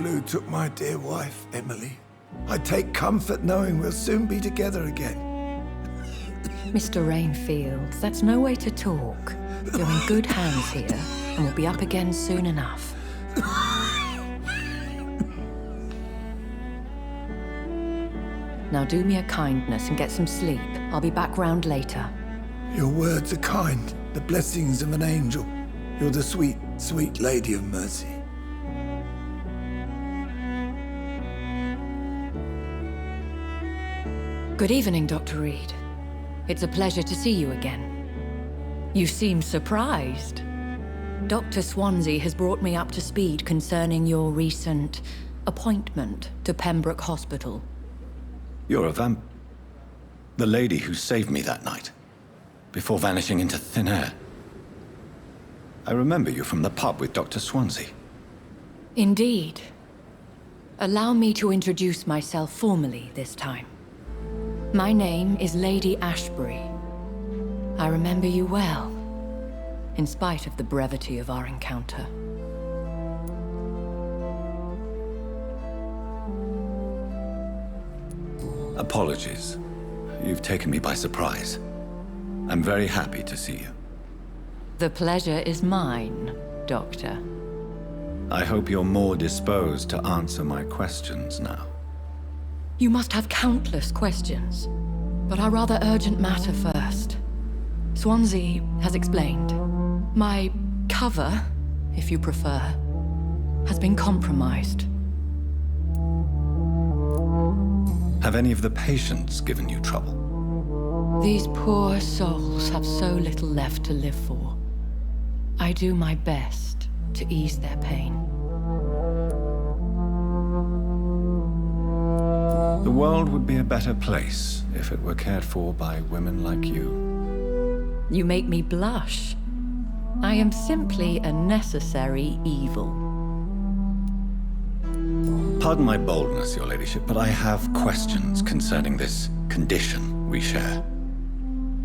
flu took my dear wife, Emily. I take comfort knowing we'll soon be together again. Mr. Rainfield, that's no way to talk. You're in good hands here, and we'll be up again soon enough. Now do me a kindness and get some sleep. I'll be back round later. Your words are kind, the blessings of an angel. You're the sweet, sweet Lady of Mercy. Good evening, Dr. Reed. It's a pleasure to see you again. You seem surprised. Dr. Swansea has brought me up to speed concerning your recent appointment to Pembroke Hospital. You're a the lady who saved me that night, before vanishing into thin air. I remember you from the pub with Dr. Swansea. Indeed. Allow me to introduce myself formally this time. My name is Lady Ashbury. I remember you well, in spite of the brevity of our encounter. Apologies. You've taken me by surprise. I'm very happy to see you. The pleasure is mine, Doctor. I hope you're more disposed to answer my questions now. You must have countless questions, but our rather urgent matter first. Swansea has explained. My cover, if you prefer, has been compromised. Have any of the patients given you trouble? These poor souls have so little left to live for. I do my best to ease their pain. The world would be a better place if it were cared for by women like you. You make me blush. I am simply a necessary evil. Pardon my boldness, Your Ladyship, but I have questions concerning this condition we share.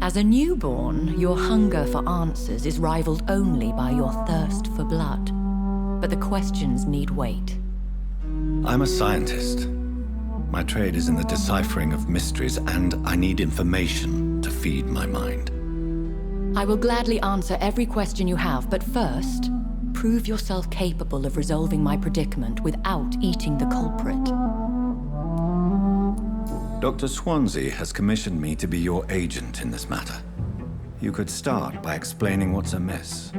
As a newborn, your hunger for answers is rivaled only by your thirst for blood. But the questions need wait. I'm a scientist. My trade is in the deciphering of mysteries, and I need information to feed my mind. I will gladly answer every question you have, but first, prove yourself capable of resolving my predicament without eating the culprit. Dr. Swansea has commissioned me to be your agent in this matter. You could start by explaining what's amiss.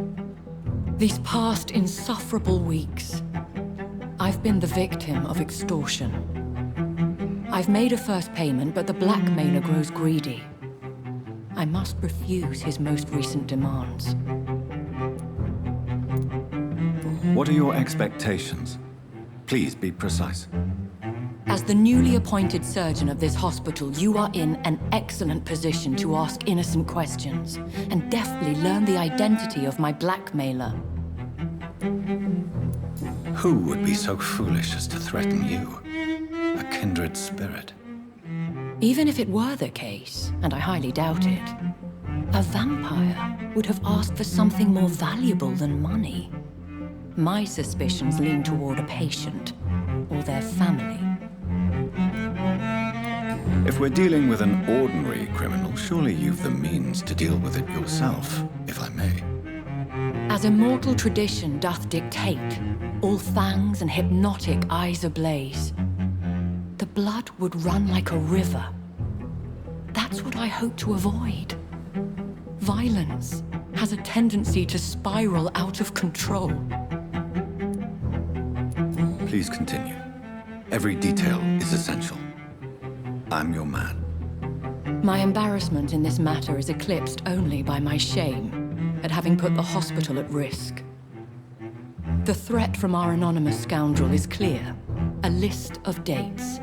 These past insufferable weeks, I've been the victim of extortion. I've made a first payment, but the blackmailer grows greedy. I must refuse his most recent demands. What are your expectations? Please be precise. As the newly appointed surgeon of this hospital, you are in an excellent position to ask innocent questions and deftly learn the identity of my blackmailer. Who would be so foolish as to threaten you? A kindred spirit. Even if it were the case, and I highly doubt it, a vampire would have asked for something more valuable than money. My suspicions lean toward a patient or their family. If we're dealing with an ordinary criminal, surely you've the means to deal with it yourself, if I may. As immortal tradition doth dictate, all fangs and hypnotic eyes ablaze, the blood would run like a river. That's what I hope to avoid. Violence has a tendency to spiral out of control. Please continue. Every detail is essential. I'm your man. My embarrassment in this matter is eclipsed only by my shame at having put the hospital at risk. The threat from our anonymous scoundrel is clear. A list of dates.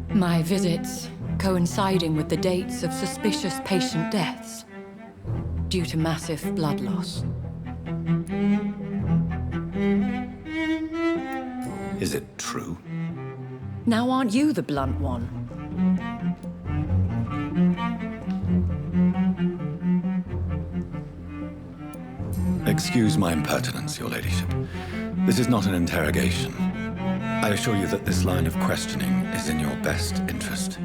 My visits coinciding with the dates of suspicious patient deaths due to massive blood loss. Is it true? Now aren't you the blunt one? Excuse my impertinence, Your Ladyship. This is not an interrogation. I assure you that this line of questioning is in your best interest.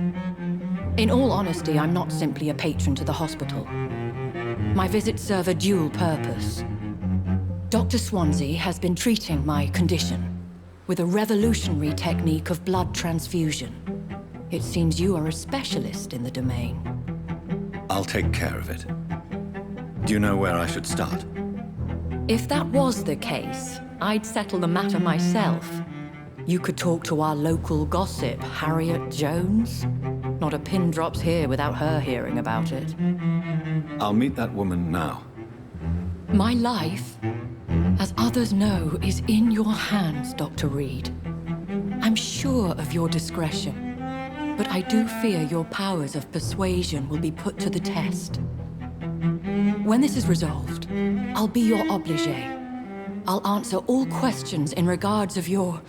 In all honesty, I'm not simply a patron to the hospital. My visits serve a dual purpose. Dr. Swansea has been treating my condition with a revolutionary technique of blood transfusion. It seems you are a specialist in the domain. I'll take care of it. Do you know where I should start? If that was the case, I'd settle the matter myself. You could talk to our local gossip, Harriet Jones. Not a pin drops here without her hearing about it. I'll meet that woman now. My life, as others know, is in your hands, Dr. Reed. I'm sure of your discretion, but I do fear your powers of persuasion will be put to the test. When this is resolved, I'll be your obligé. I'll answer all questions in regards of your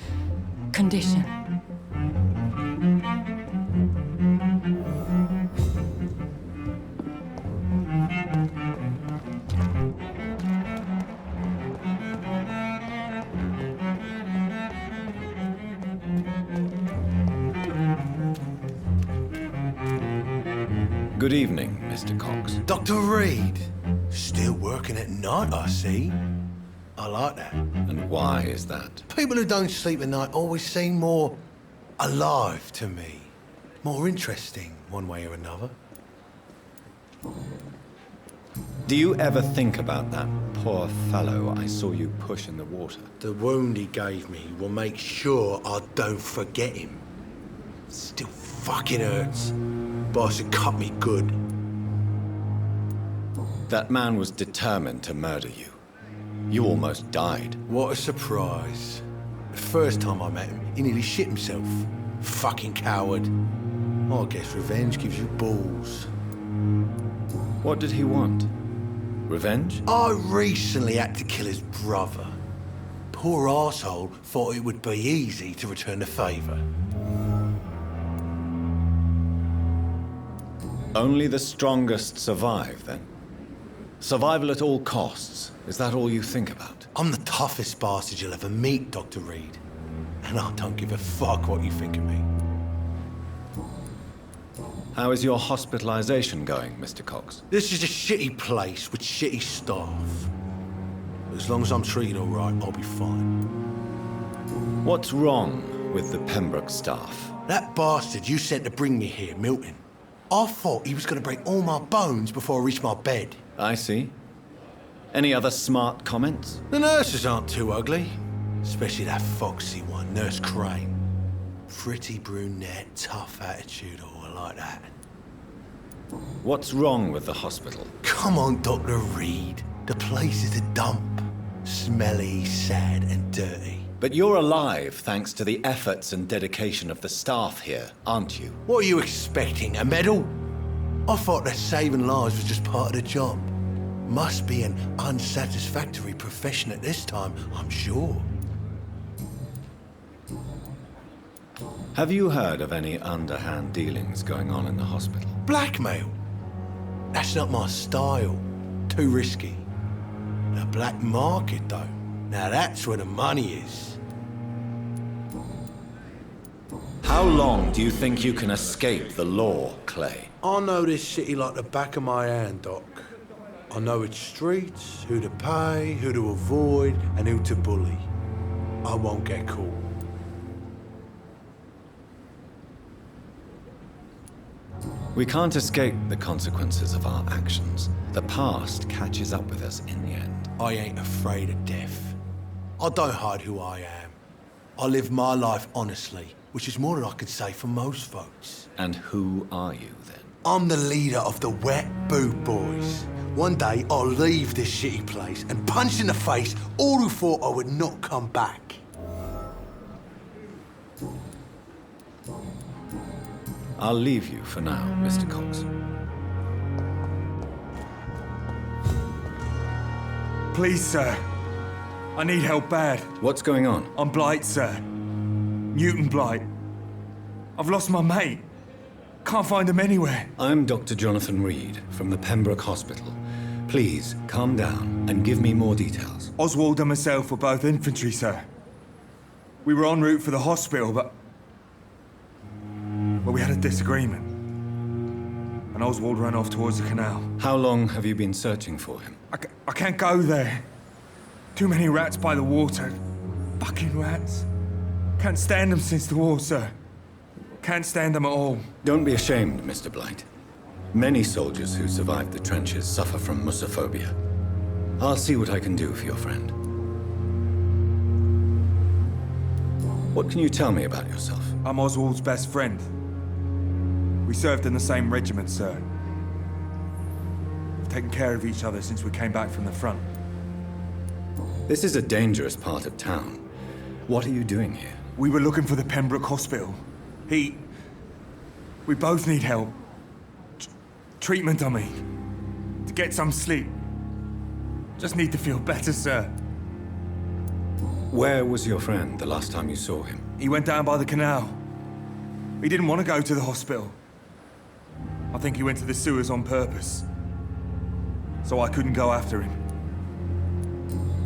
condition. Good evening, Mr. Cox. Dr. Reed, still working at night, I see. I like that. And why is that? People who don't sleep at night always seem more alive to me. More interesting, one way or another. Do you ever think about that poor fellow I saw you push in the water? The wound he gave me will make sure I don't forget him. Still fucking hurts. Boss had cut me good. That man was determined to murder you. You almost died. What a surprise. The first time I met him, he nearly shit himself. Fucking coward. I guess revenge gives you balls. What did he want? Revenge? I recently had to kill his brother. Poor arsehole thought it would be easy to return the favour. Only the strongest survive, then? Survival at all costs. Is that all you think about? I'm the toughest bastard you'll ever meet, Dr. Reed. And I don't give a fuck what you think of me. How is your hospitalization going, Mr. Cox? This is a shitty place with shitty staff. As long as I'm treated all right, I'll be fine. What's wrong with the Pembroke staff? That bastard you sent to bring me here, Milton, I thought he was going to break all my bones before I reached my bed. I see. Any other smart comments? The nurses aren't too ugly. Especially that foxy one, Nurse Crane. Pretty brunette, tough attitude, all like that. What's wrong with the hospital? Come on, Dr. Reed. The place is a dump. Smelly, sad, and dirty. But you're alive thanks to the efforts and dedication of the staff here, aren't you? What are you expecting, a medal? I thought that saving lives was just part of the job. Must be an unsatisfactory profession at this time, I'm sure. Have you heard of any underhand dealings going on in the hospital? Blackmail? That's not my style. Too risky. The black market, though. Now that's where the money is. How long do you think you can escape the law, Clay? I know this city like the back of my hand, Doc. I know its streets, who to pay, who to avoid, and who to bully. I won't get caught. We can't escape the consequences of our actions. The past catches up with us in the end. I ain't afraid of death. I don't hide who I am. I live my life honestly, which is more than I can say for most folks. And who are you, then? I'm the leader of the Wet Boot Boys. One day, I'll leave this shitty place and punch in the face all who thought I would not come back. I'll leave you for now, Mr. Cox. Please, sir. I need help bad. What's going on? I'm Blight, sir. Newton Blight. I've lost my mate. Can't find him anywhere. I'm Dr. Jonathan Reed from the Pembroke Hospital. Please, calm down and give me more details. Oswald and myself were both infantry, sir. We were en route for the hospital, but we had a disagreement. And Oswald ran off towards the canal. How long have you been searching for him? I can't go there. Too many rats by the water. Fucking rats. Can't stand them since the war, sir. Can't stand them at all. Don't be ashamed, Mr. Blight. Many soldiers who survived the trenches suffer from musophobia. I'll see what I can do for your friend. What can you tell me about yourself? I'm Oswald's best friend. We served in the same regiment, sir. We've taken care of each other since we came back from the front. This is a dangerous part of town. What are you doing here? We were looking for the Pembroke Hospital. We both need help. Treatment, I mean. To get some sleep. Just need to feel better, sir. Where was your friend the last time you saw him? He went down by the canal. He didn't want to go to the hospital. I think he went to the sewers on purpose. So I couldn't go after him.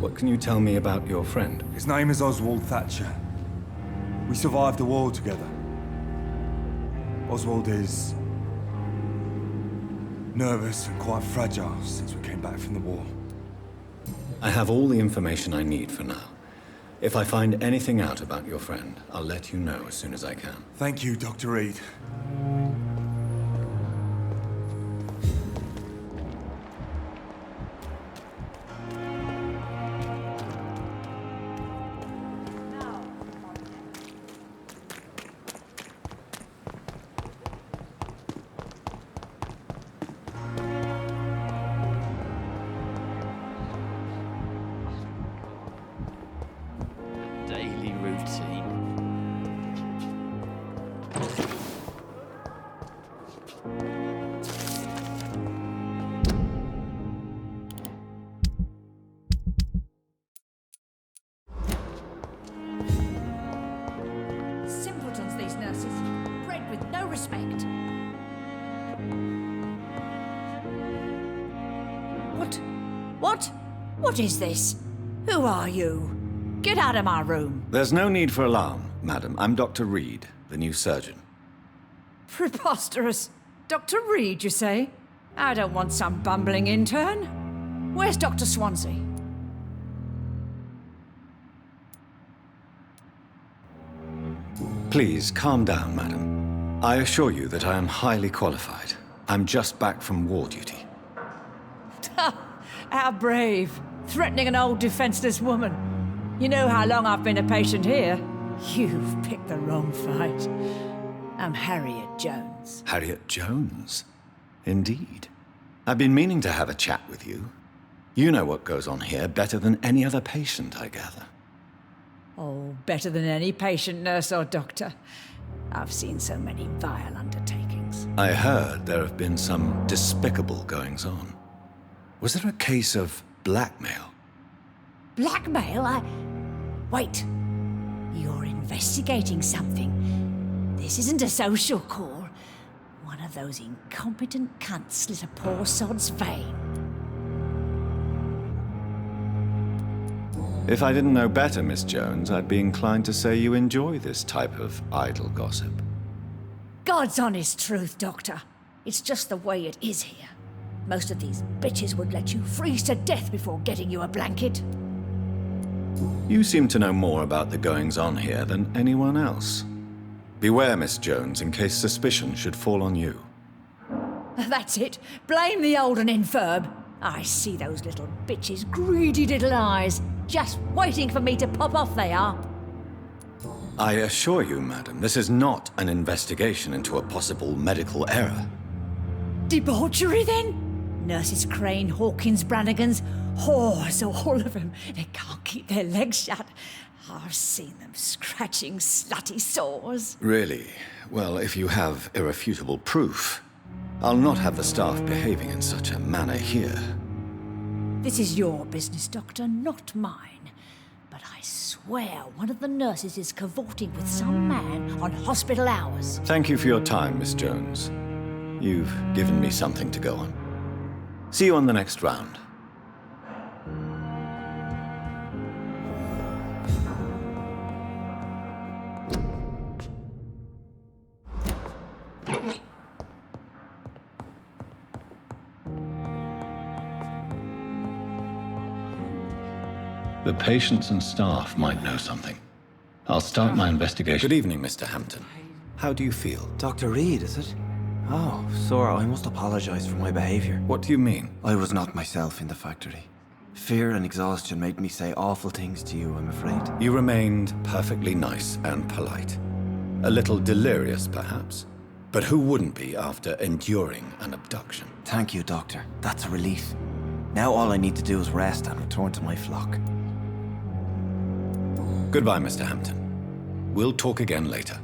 What can you tell me about your friend? His name is Oswald Thatcher. We survived the war together. Oswald is nervous and quite fragile since we came back from the war. I have all the information I need for now. If I find anything out about your friend, I'll let you know as soon as I can. Thank you, Dr. Reed. Daily routine. Simpletons, these nurses. Bred with no respect. What is this? Who are you? Get out of my room. There's no need for alarm, madam. I'm Dr. Reed, the new surgeon. Preposterous. Dr. Reed, you say? I don't want some bumbling intern. Where's Dr. Swansea? Please, calm down, madam. I assure you that I am highly qualified. I'm just back from war duty. How brave. Threatening an old defenseless woman. You know how long I've been a patient here? You've picked the wrong fight. I'm Harriet Jones. Harriet Jones? Indeed. I've been meaning to have a chat with you. You know what goes on here better than any other patient, I gather. Oh, better than any patient, nurse or doctor. I've seen so many vile undertakings. I heard there have been some despicable goings-on. Was there a case of blackmail? Blackmail? Wait. You're investigating something. This isn't a social call. One of those incompetent cunts slit a poor sod's vein. If I didn't know better, Miss Jones, I'd be inclined to say you enjoy this type of idle gossip. God's honest truth, Doctor. It's just the way it is here. Most of these bitches would let you freeze to death before getting you a blanket. You seem to know more about the goings-on here than anyone else. Beware, Miss Jones, in case suspicion should fall on you. That's it. Blame the old and infirm. I see those little bitches' greedy little eyes. Just waiting for me to pop off they are. I assure you, madam, this is not an investigation into a possible medical error. Debauchery, then? Nurses Crane, Hawkins, Brannigans, whores, all of them. They can't keep their legs shut. I've seen them scratching slutty sores. Really? Well, if you have irrefutable proof, I'll not have the staff behaving in such a manner here. This is your business, Doctor, not mine. But I swear one of the nurses is cavorting with some man on hospital hours. Thank you for your time, Miss Jones. You've given me something to go on. See you on the next round. The patients and staff might know something. I'll start my investigation. Good evening, Mr. Hampton. How do you feel? Dr. Reed, is it? Oh, sir, I must apologize for my behavior. What do you mean? I was not myself in the factory. Fear and exhaustion made me say awful things to you, I'm afraid. You remained perfectly nice and polite. A little delirious, perhaps. But who wouldn't be after enduring an abduction? Thank you, Doctor. That's a relief. Now all I need to do is rest and return to my flock. Goodbye, Mr. Hampton. We'll talk again later.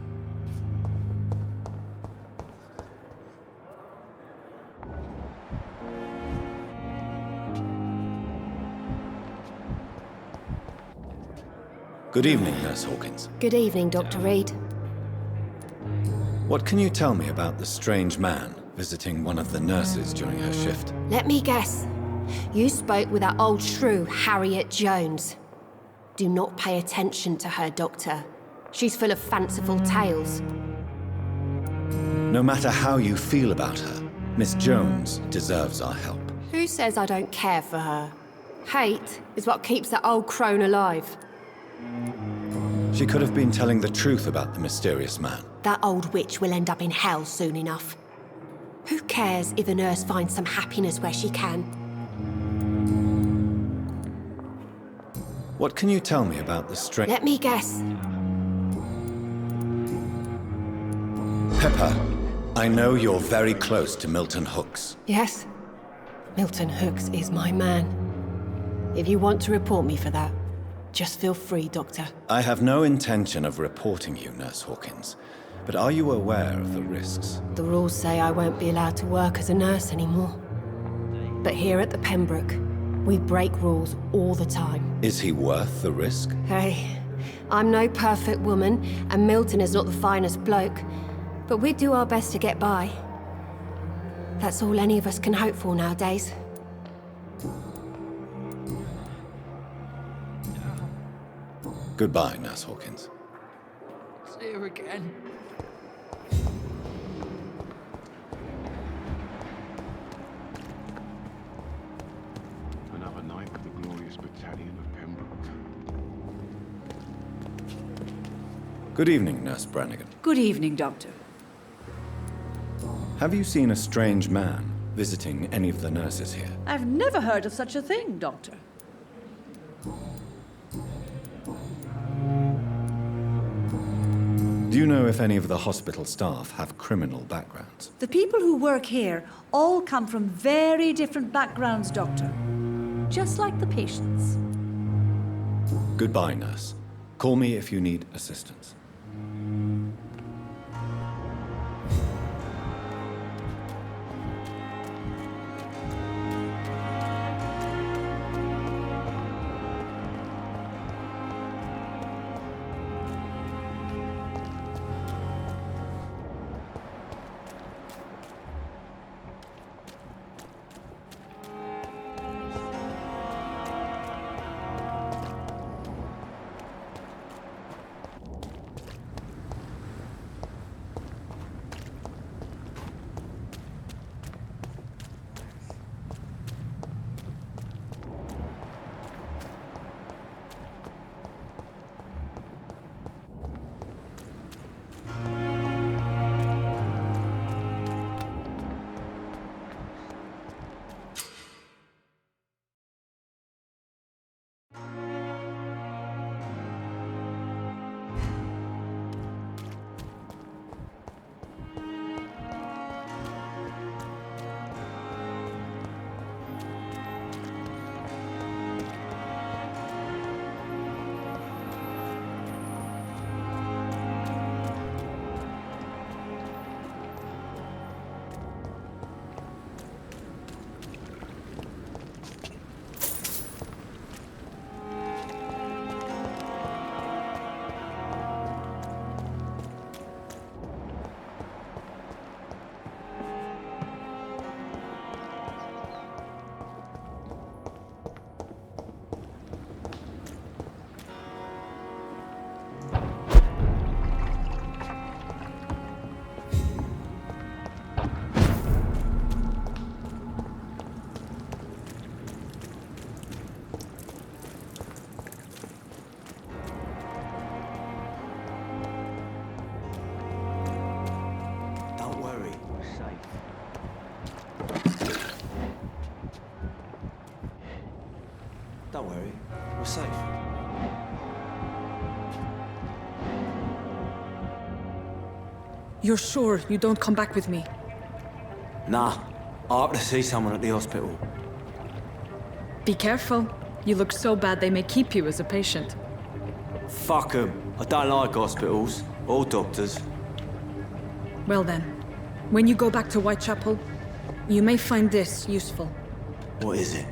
Good evening, Nurse Hawkins. Good evening, Dr. Reed. What can you tell me about the strange man visiting one of the nurses during her shift? Let me guess. You spoke with that old shrew, Harriet Jones. Do not pay attention to her, Doctor. She's full of fanciful tales. No matter how you feel about her, Miss Jones deserves our help. Who says I don't care for her? Hate is what keeps that old crone alive. She could have been telling the truth about the mysterious man. That old witch will end up in hell soon enough. Who cares if the nurse finds some happiness where she can? What can you tell me about the strange... Let me guess. Pepper, I know you're very close to Milton Hooks. Yes? Milton Hooks is my man. If you want to report me for that, just feel free, Doctor. I have no intention of reporting you, Nurse Hawkins. But are you aware of the risks? The rules say I won't be allowed to work as a nurse anymore. But here at the Pembroke, we break rules all the time. Is he worth the risk? Hey, I'm no perfect woman, and Milton is not the finest bloke. But we do our best to get by. That's all any of us can hope for nowadays. Goodbye, Nurse Hawkins. See you again. Another night with the glorious battalion of Pembroke. Good evening, Nurse Brannigan. Good evening, Doctor. Have you seen a strange man visiting any of the nurses here? I've never heard of such a thing, Doctor. Do you know if any of the hospital staff have criminal backgrounds? The people who work here all come from very different backgrounds, Doctor. Just like the patients. Goodbye, nurse. Call me if you need assistance. Don't worry. We're safe. You're sure you don't come back with me? Nah. I have to see someone at the hospital. Be careful. You look so bad they may keep you as a patient. Fuck 'em. I don't like hospitals. Or doctors. Well then, when you go back to Whitechapel, you may find this useful. What is it?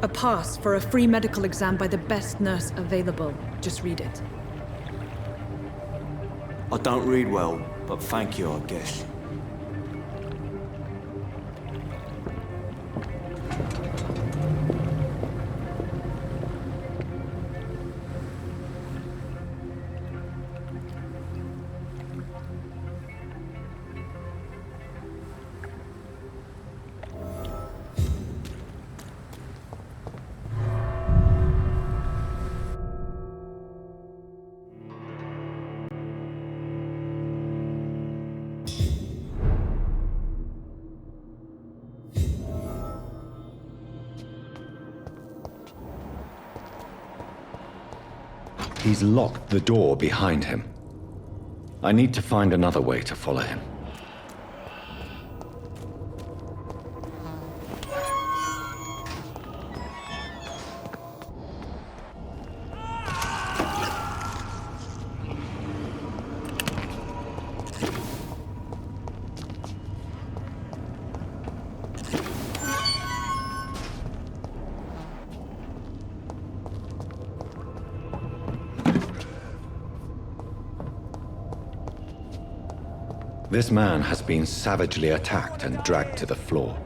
A pass for a free medical exam by the best nurse available. Just read it. I don't read well, but thank you, I guess. He's locked the door behind him. I need to find another way to follow him. This man has been savagely attacked and dragged to the floor.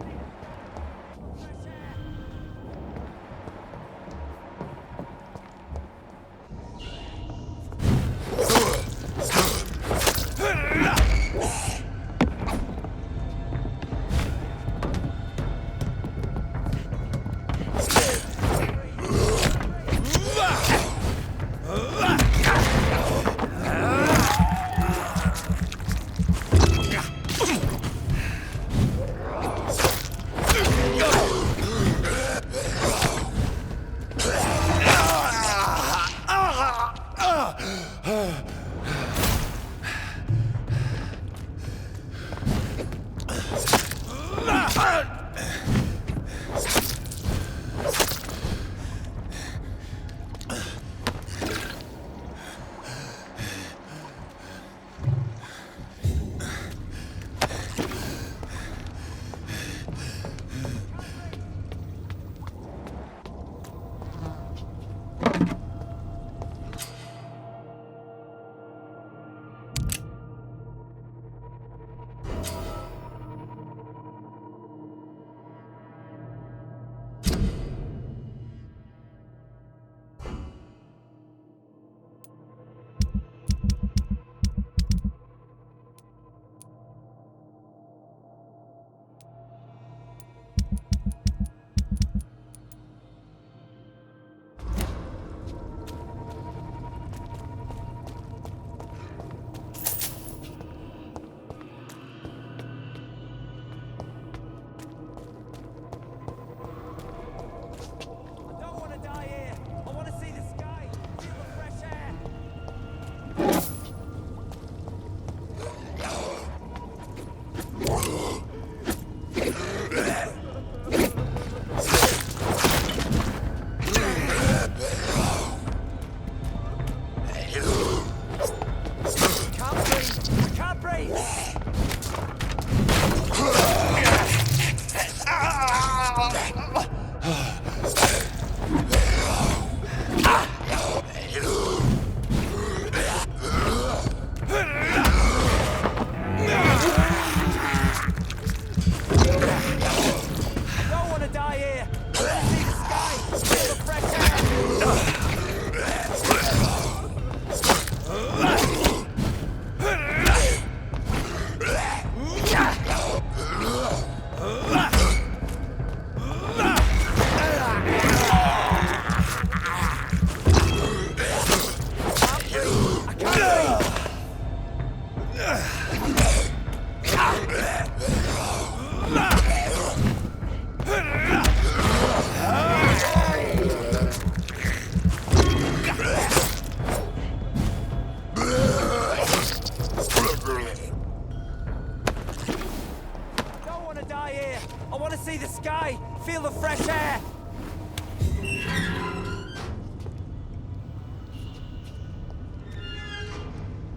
See the sky! Feel the fresh air!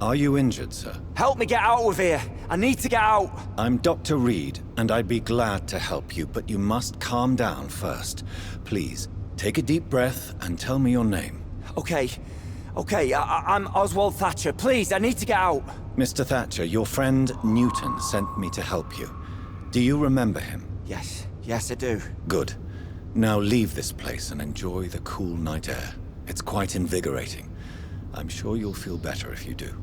Are you injured, sir? Help me get out of here! I need to get out! I'm Dr. Reed, and I'd be glad to help you, but you must calm down first. Please, take a deep breath and tell me your name. Okay. I'm Oswald Thatcher. Please, I need to get out! Mr. Thatcher, your friend Newton sent me to help you. Do you remember him? Yes, I do. Good. Now leave this place and enjoy the cool night air. It's quite invigorating. I'm sure you'll feel better if you do.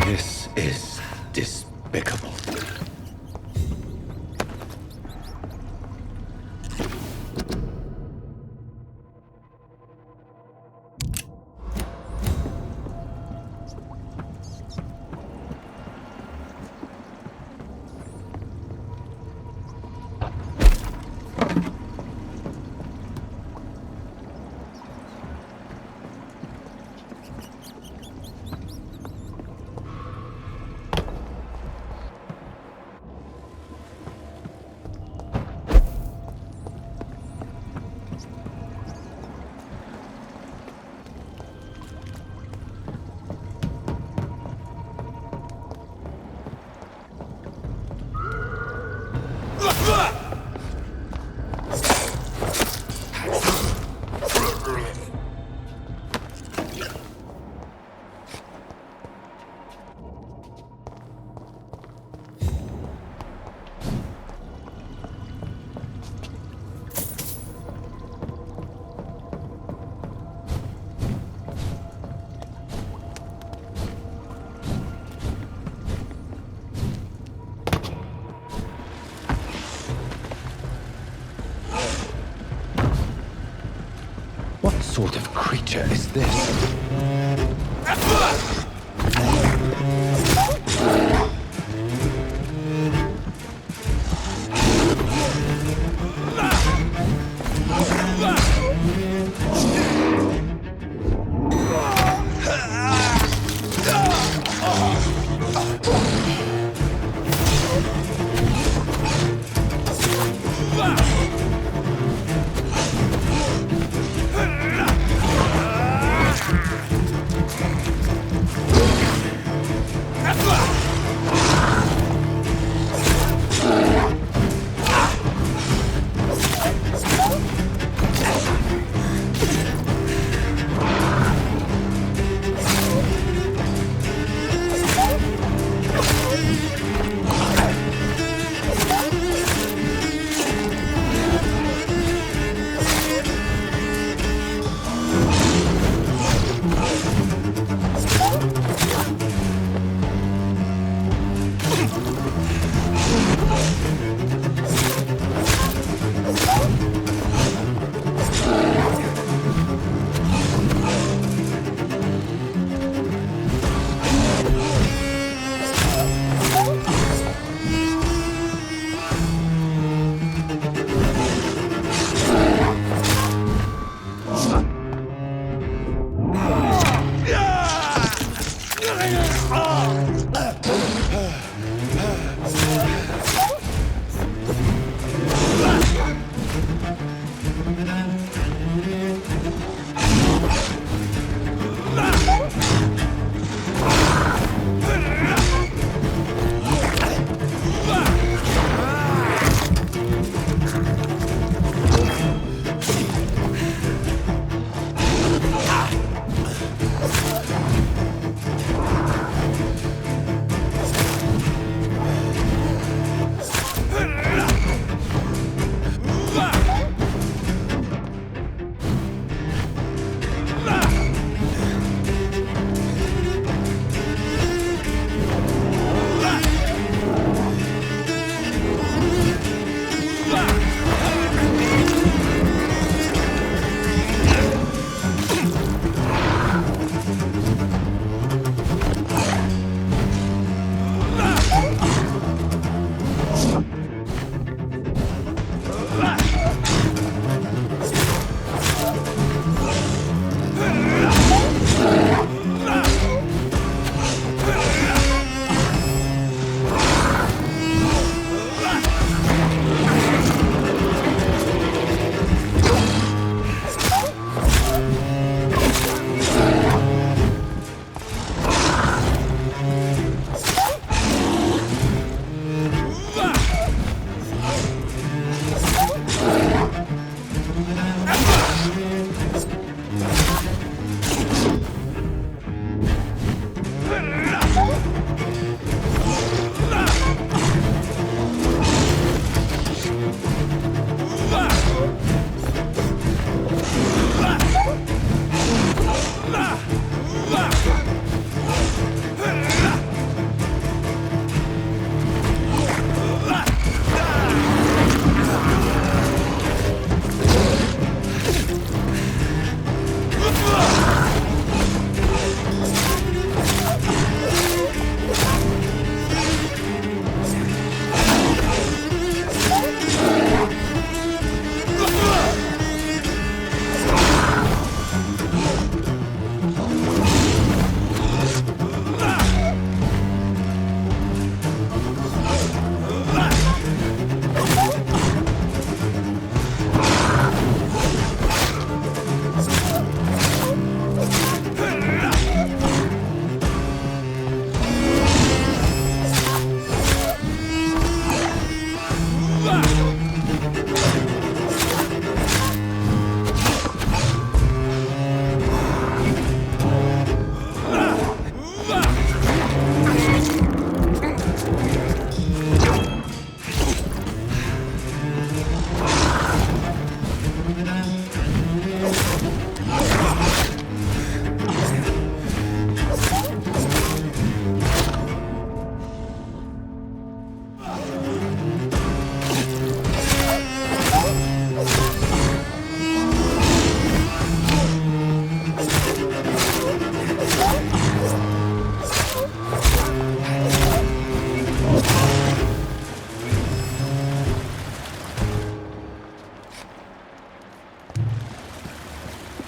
This is despicable. What sort of creature is this?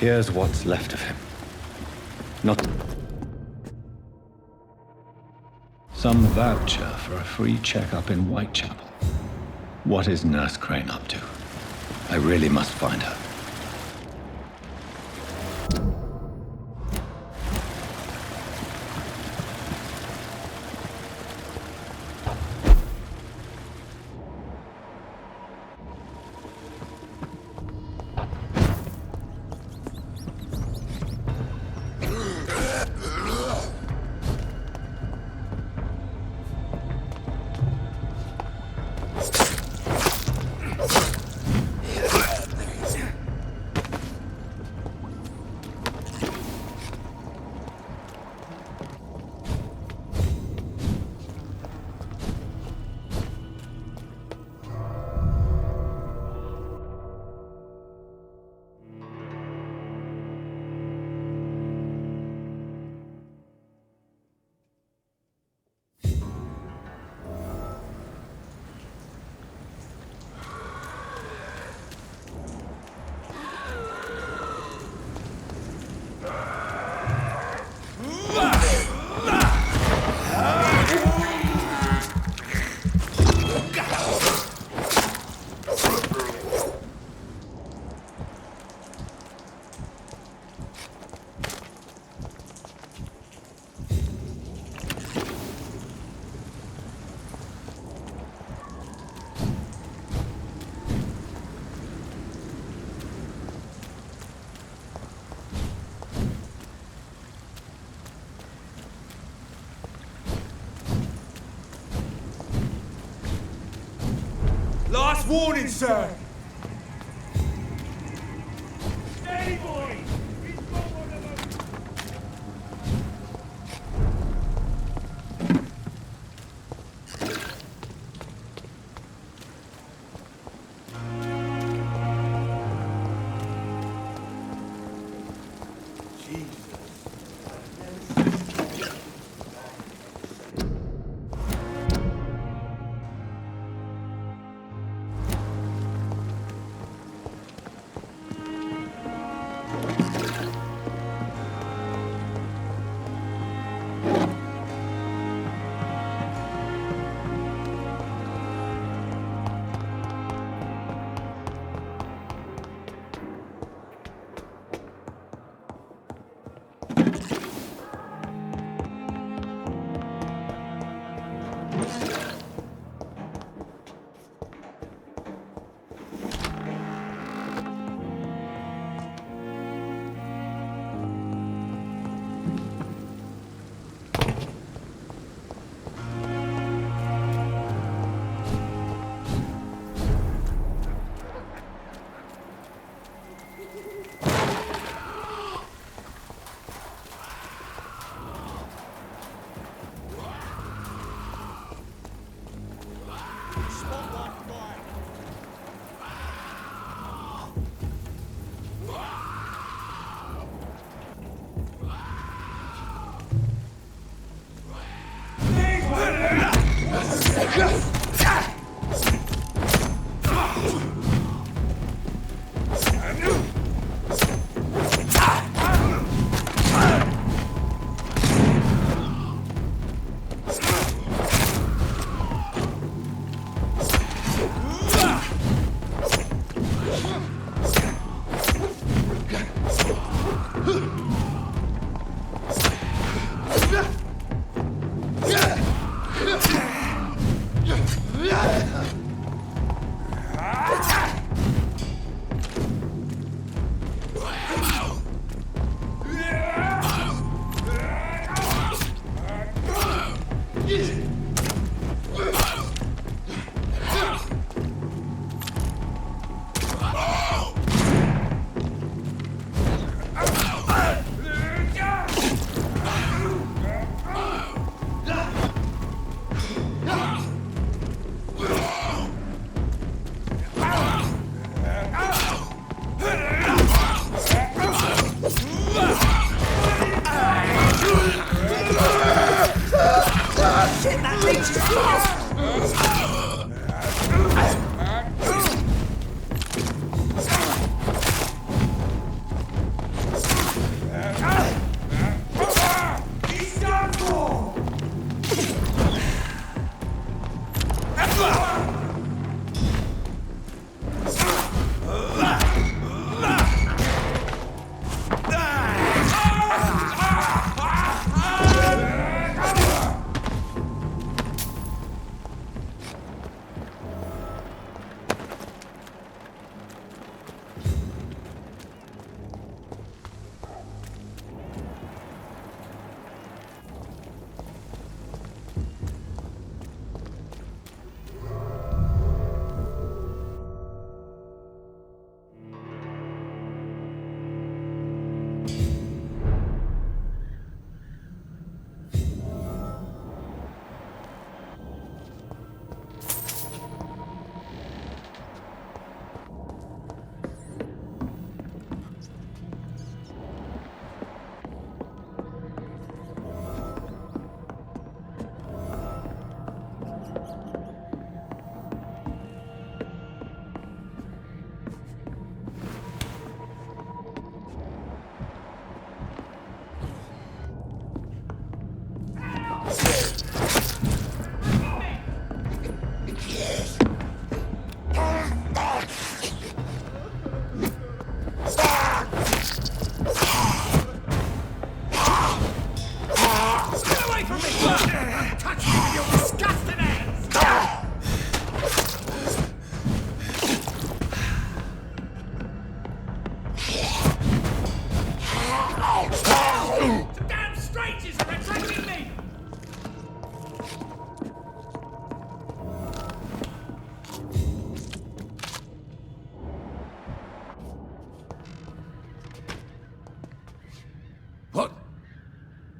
Here's what's left of him. Not some voucher for a free checkup in Whitechapel. What is Nurse Crane up to? I really must find her. Last warning, sir! Steady, boy! He's got one of them!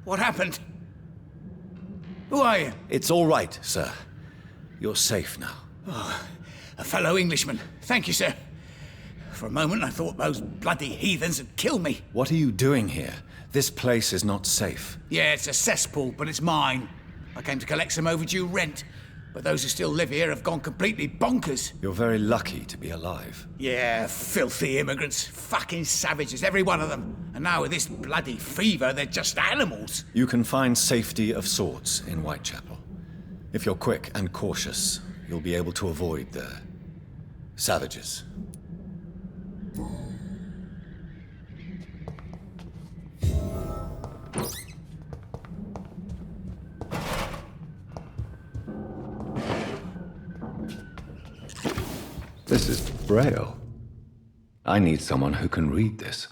What happened? Who are you? It's all right, sir. You're safe now. Oh, a fellow Englishman. Thank you, sir. For a moment, I thought those bloody heathens had killed me. What are you doing here? This place is not safe. Yeah, it's a cesspool, but it's mine. I came to collect some overdue rent, but those who still live here have gone completely bonkers. You're very lucky to be alive. Yeah, filthy immigrants. Fucking savages, every one of them. And now with this bloody fever, they're just animals. You can find safety of sorts in Whitechapel. If you're quick and cautious, you'll be able to avoid the savages. This is Braille. I need someone who can read this.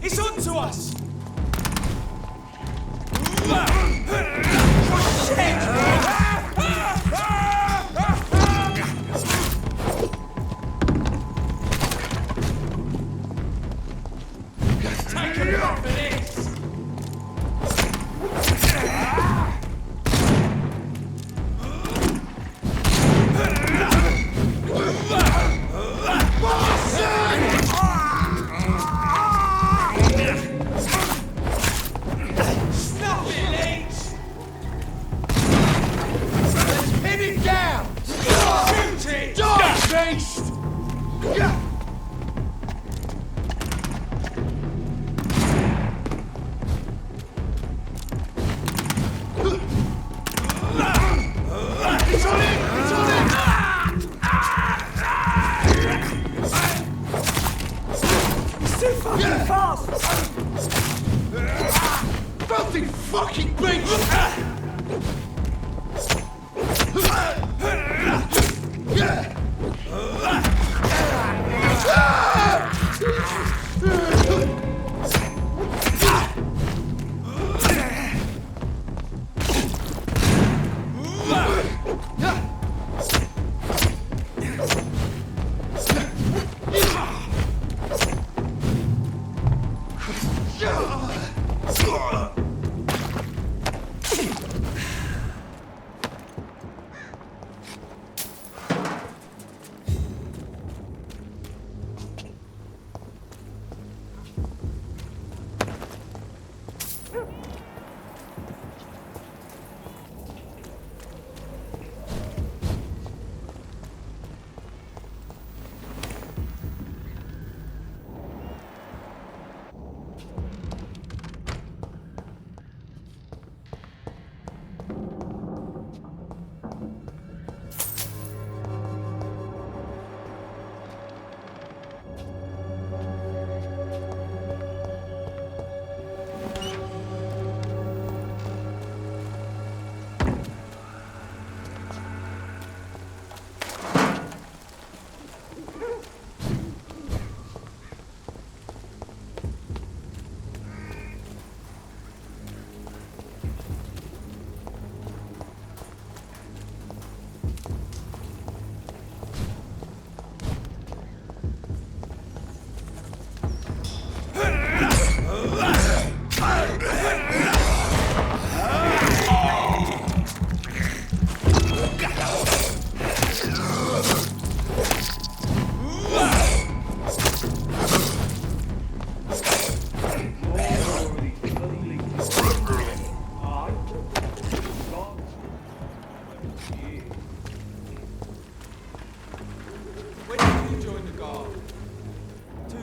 It's on to us! Take it off of this! Stop it, Leech!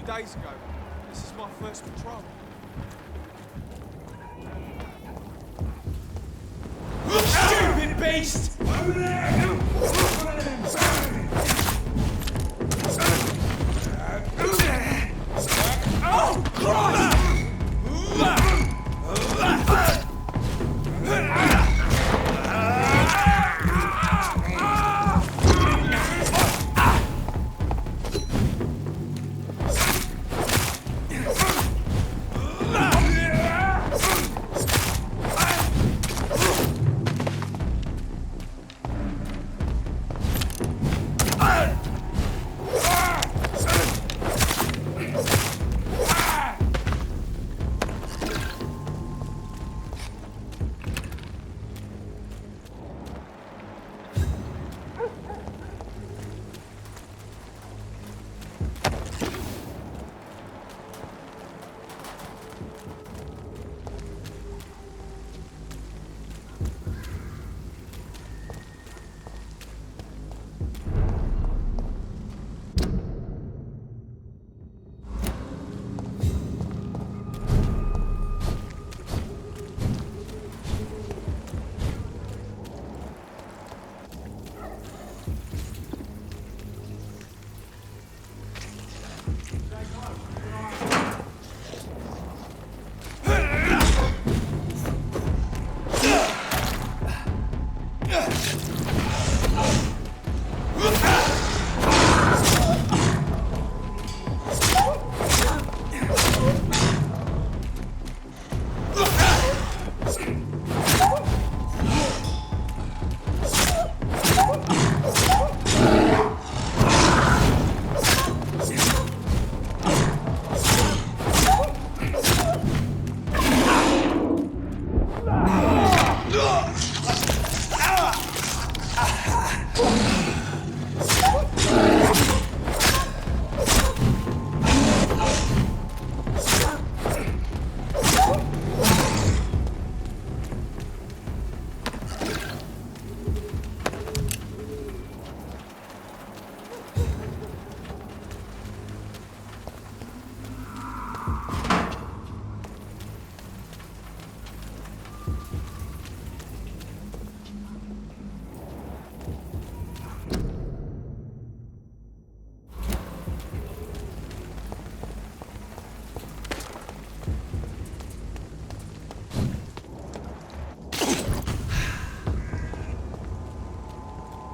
days ago. This is my first patrol. Stupid beast! Oh, Christ!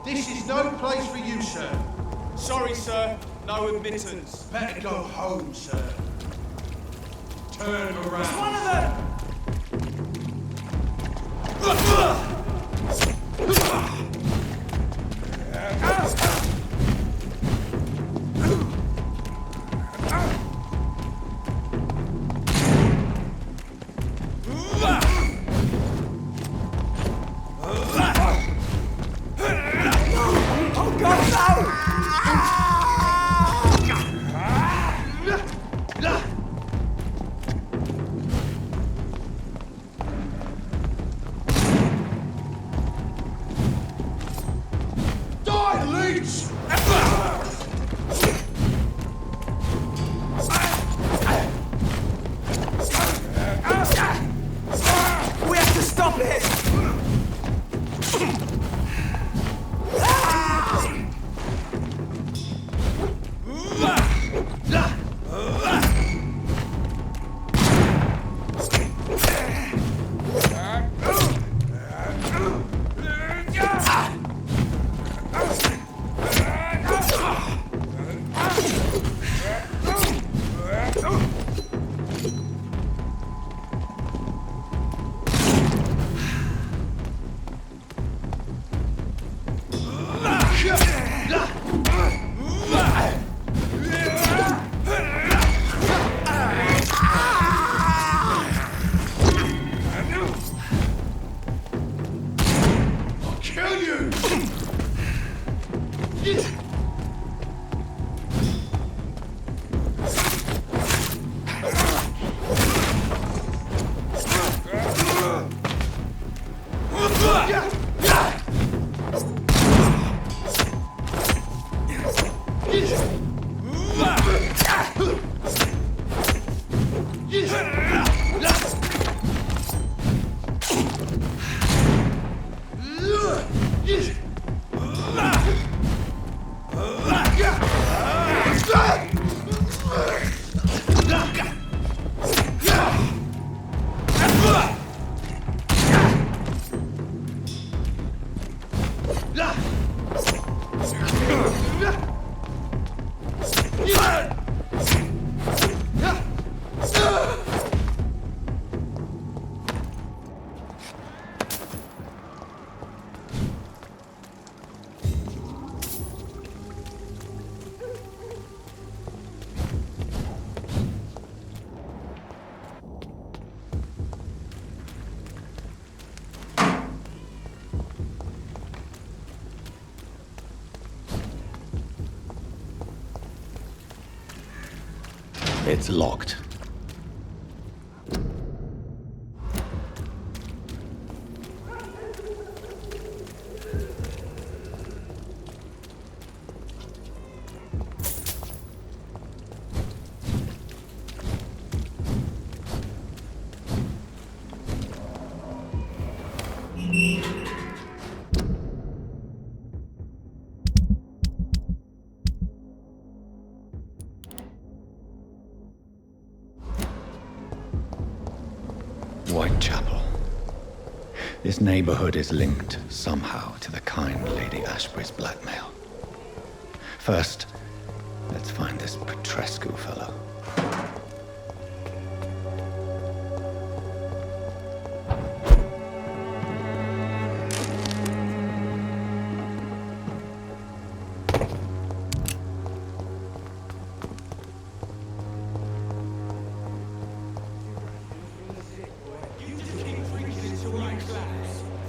This is no place for you, sir. Sorry, sir. No admittance. Better go home, sir. Turn around. It's one of them! It's locked. Whitechapel. This neighborhood is linked somehow to the kind Lady Ashbury's blackmail. First, let's find this Petrescu fellow.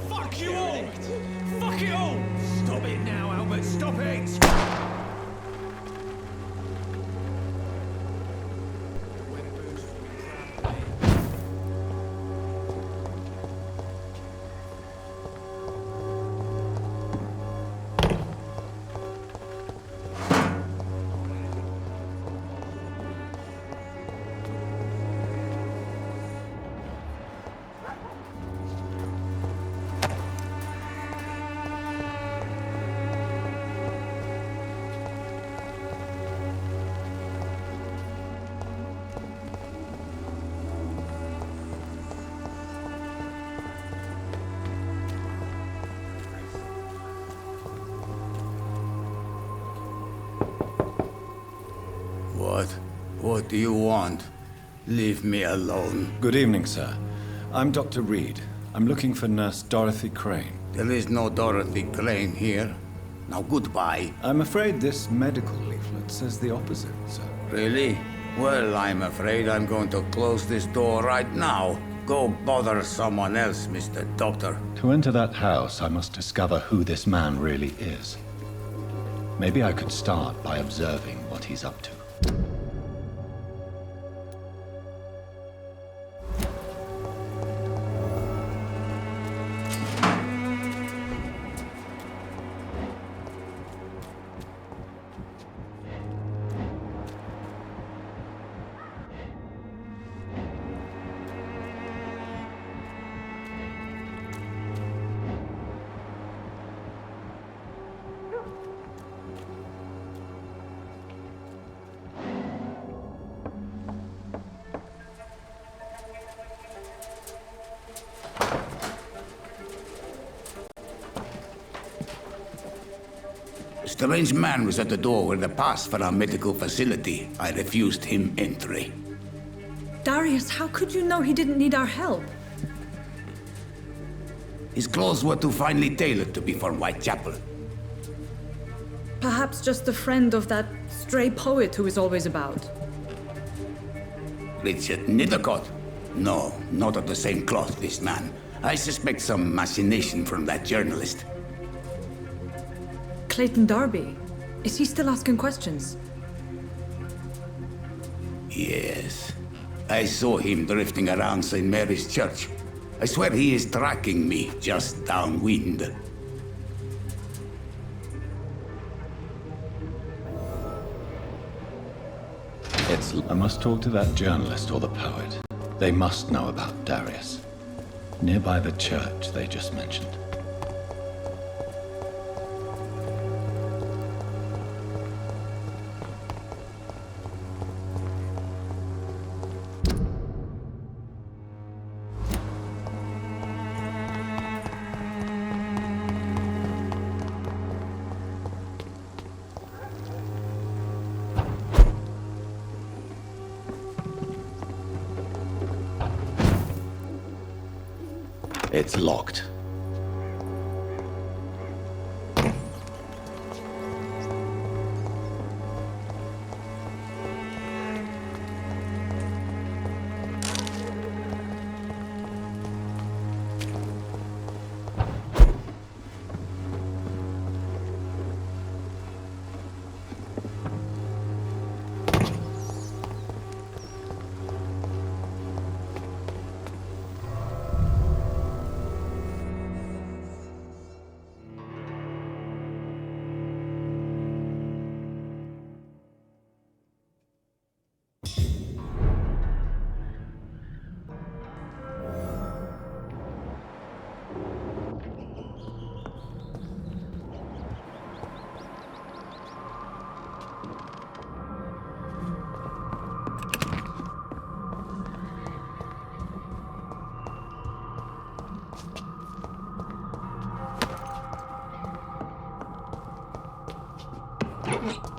Fuck you all! Fuck it all! Stop it now, Albert, stop it! What do you want? Leave me alone. Good evening, sir. I'm Dr. Reed. I'm looking for Nurse Dorothy Crane. There is no Dorothy Crane here. Now goodbye. I'm afraid this medical leaflet says the opposite, sir. Really? Well, I'm afraid I'm going to close this door right now. Go bother someone else, Mr. Doctor. To enter that house, I must discover who this man really is. Maybe I could start by observing what he's up to. A strange man was at the door with a pass for our medical facility. I refused him entry. Darius, how could you know he didn't need our help? His clothes were too finely tailored to be for Whitechapel. Perhaps just a friend of that stray poet who is always about. Richard Nithercott? No, not of the same cloth, this man. I suspect some machination from that journalist. Clayton Darby. Is he still asking questions? Yes. I saw him drifting around St. Mary's Church. I swear he is tracking me just downwind. I must talk to that journalist or the poet. They must know about Darius. Nearby the church they just mentioned. It's locked. Right.